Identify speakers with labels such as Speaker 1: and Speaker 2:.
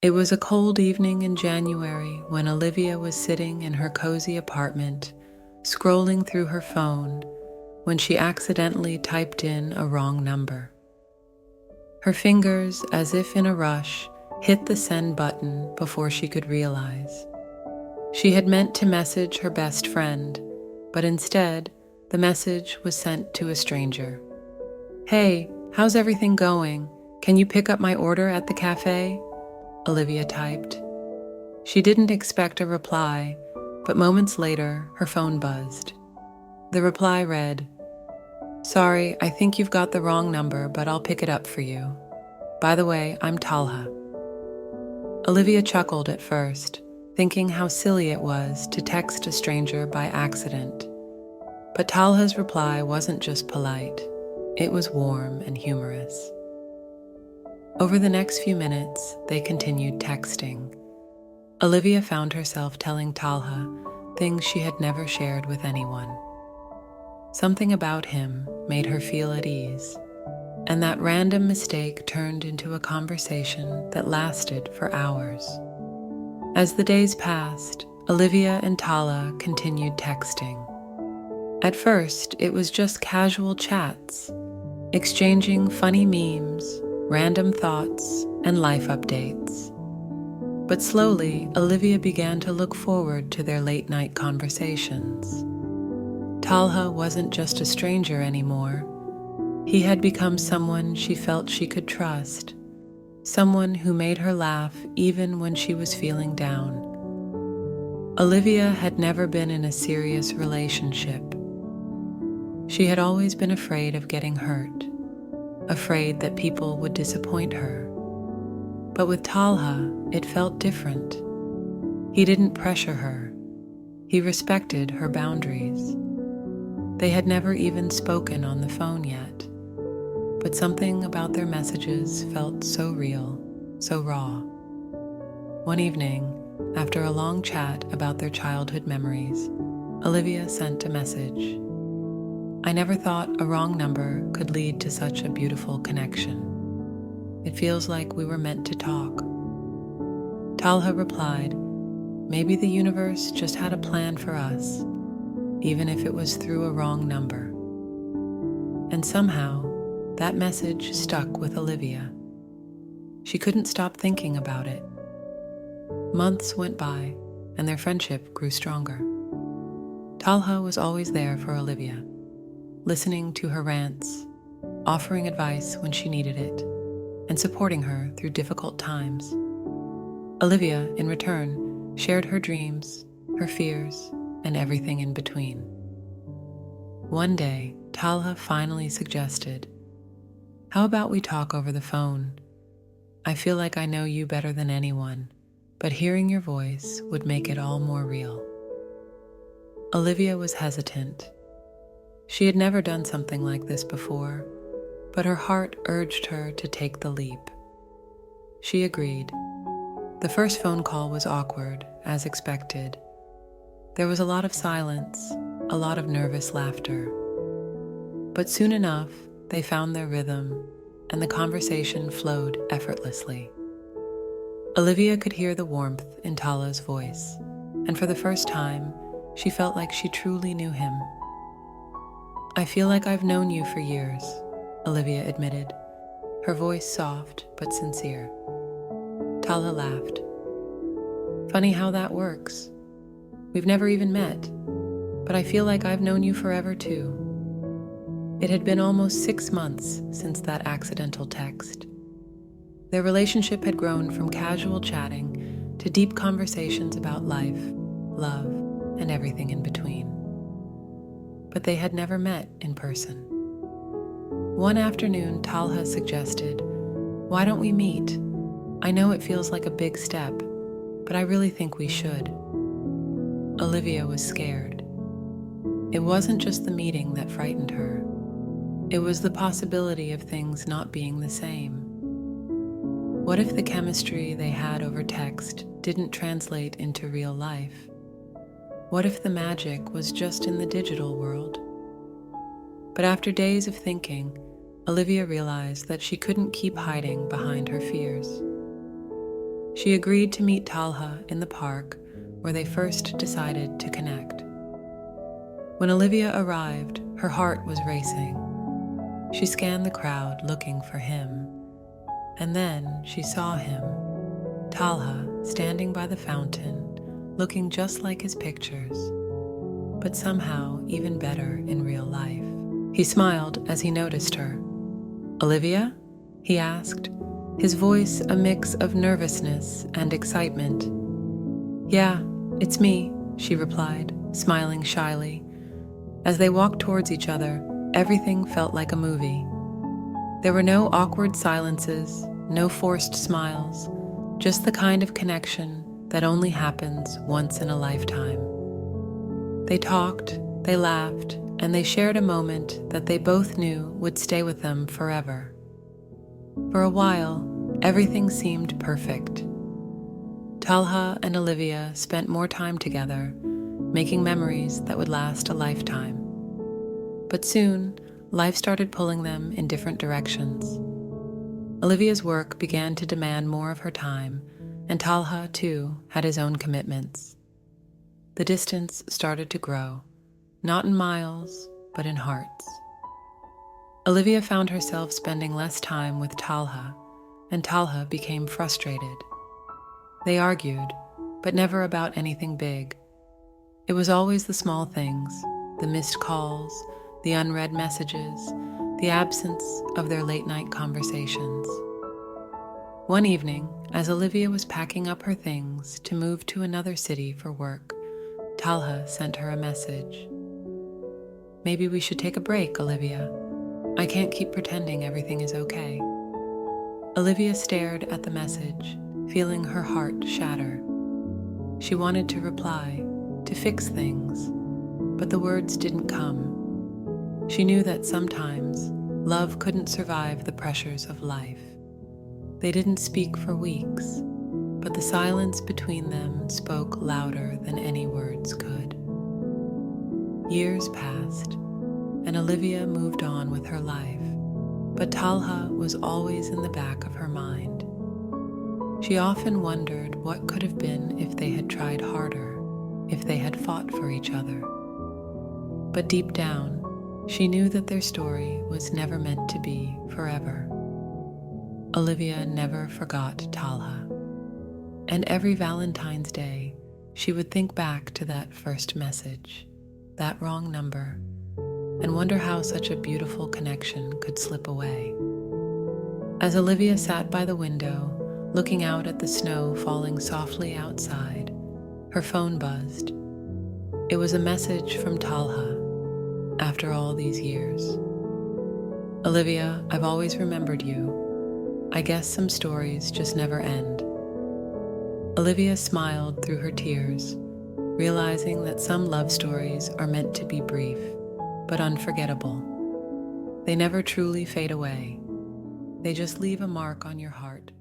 Speaker 1: It was a cold evening in January when Olivia was sitting in her cozy apartment, scrolling through her phone, when she accidentally typed in a wrong number. Her fingers, as if in a rush, hit the send button before she could realize. She had meant to message her best friend, but instead, the message was sent to a stranger. "Hey, how's everything going? Can you pick up my order at the cafe?" Olivia typed. She didn't expect a reply, but moments later, her phone buzzed. The reply read, "Sorry, I think you've got the wrong number, but I'll pick it up for you. By the way, I'm Talha." Olivia chuckled at first, thinking how silly it was to text a stranger by accident. But Talha's reply wasn't just polite, it was warm and humorous. Over the next few minutes, they continued texting. Olivia found herself telling Talha things she had never shared with anyone. Something about him made her feel at ease, and that random mistake turned into a conversation that lasted for hours. As the days passed, Olivia and Talha continued texting. At first, it was just casual chats, exchanging funny memes, random thoughts, and life updates. But slowly, Olivia began to look forward to their late-night conversations. Talha wasn't just a stranger anymore. He had become someone she felt she could trust, someone who made her laugh even when she was feeling down. Olivia had never been in a serious relationship. She had always been afraid of getting hurt, afraid that people would disappoint her. But with Talha, it felt different. He didn't pressure her. He respected her boundaries. They had never even spoken on the phone yet, but something about their messages felt so real, so raw. One evening, after a long chat about their childhood memories, Olivia sent a message. "I never thought a wrong number could lead to such a beautiful connection. It feels like we were meant to talk." Talha replied, "Maybe the universe just had a plan for us, even if it was through a wrong number." And somehow, that message stuck with Olivia. She couldn't stop thinking about it. Months went by, and their friendship grew stronger. Talha was always there for Olivia, listening to her rants, offering advice when she needed it, and supporting her through difficult times. Olivia, in return, shared her dreams, her fears, and everything in between. One day, Talha finally suggested, "How about we talk over the phone? I feel like I know you better than anyone, but hearing your voice would make it all more real." Olivia was hesitant. She had never done something like this before, but her heart urged her to take the leap. She agreed. The first phone call was awkward, as expected. There was a lot of silence, a lot of nervous laughter. But soon enough, they found their rhythm, and the conversation flowed effortlessly. Olivia could hear the warmth in Talha's voice, and for the first time, she felt like she truly knew him. "I feel like I've known you for years," Olivia admitted, her voice soft but sincere. Talha laughed. "Funny how that works. We've never even met, but I feel like I've known you forever too." It had been almost 6 months since that accidental text. Their relationship had grown from casual chatting to deep conversations about life, love, and everything in between. But they had never met in person. One afternoon, Talha suggested, "Why don't we meet? I know it feels like a big step, but I really think we should." Olivia was scared. It wasn't just the meeting that frightened her. It was the possibility of things not being the same. What if the chemistry they had over text didn't translate into real life? What if the magic was just in the digital world? But after days of thinking, Olivia realized that she couldn't keep hiding behind her fears. She agreed to meet Talha in the park where they first decided to connect. When Olivia arrived, her heart was racing. She scanned the crowd looking for him, and then she saw him, Talha, standing by the fountain, looking just like his pictures, but somehow even better in real life. He smiled as he noticed her. "Olivia?" he asked, his voice a mix of nervousness and excitement. "Yeah, it's me," she replied, smiling shyly. As they walked towards each other, everything felt like a movie. There were no awkward silences, no forced smiles, just the kind of connection that only happens once in a lifetime. They talked, they laughed, and they shared a moment that they both knew would stay with them forever. For a while, everything seemed perfect. Talha and Olivia spent more time together, making memories that would last a lifetime. But soon, life started pulling them in different directions. Olivia's work began to demand more of her time, and Talha, too, had his own commitments. The distance started to grow, not in miles, but in hearts. Olivia found herself spending less time with Talha, and Talha became frustrated. They argued, but never about anything big. It was always the small things, the missed calls, the unread messages, the absence of their late-night conversations. One evening, as Olivia was packing up her things to move to another city for work, Talha sent her a message. "Maybe we should take a break, Olivia. I can't keep pretending everything is okay." Olivia stared at the message, feeling her heart shatter. She wanted to reply, to fix things, but the words didn't come. She knew that sometimes love couldn't survive the pressures of life. They didn't speak for weeks, but the silence between them spoke louder than any words could. Years passed, and Olivia moved on with her life, but Talha was always in the back of her mind. She often wondered what could have been if they had tried harder, if they had fought for each other. But deep down, she knew that their story was never meant to be forever. Olivia never forgot Talha, and every Valentine's Day, she would think back to that first message, that wrong number, and wonder how such a beautiful connection could slip away. As Olivia sat by the window, looking out at the snow falling softly outside, her phone buzzed. It was a message from Talha. After all these years. "Olivia, I've always remembered you. I guess some stories just never end." Olivia smiled through her tears, realizing that some love stories are meant to be brief, but unforgettable. They never truly fade away. They just leave a mark on your heart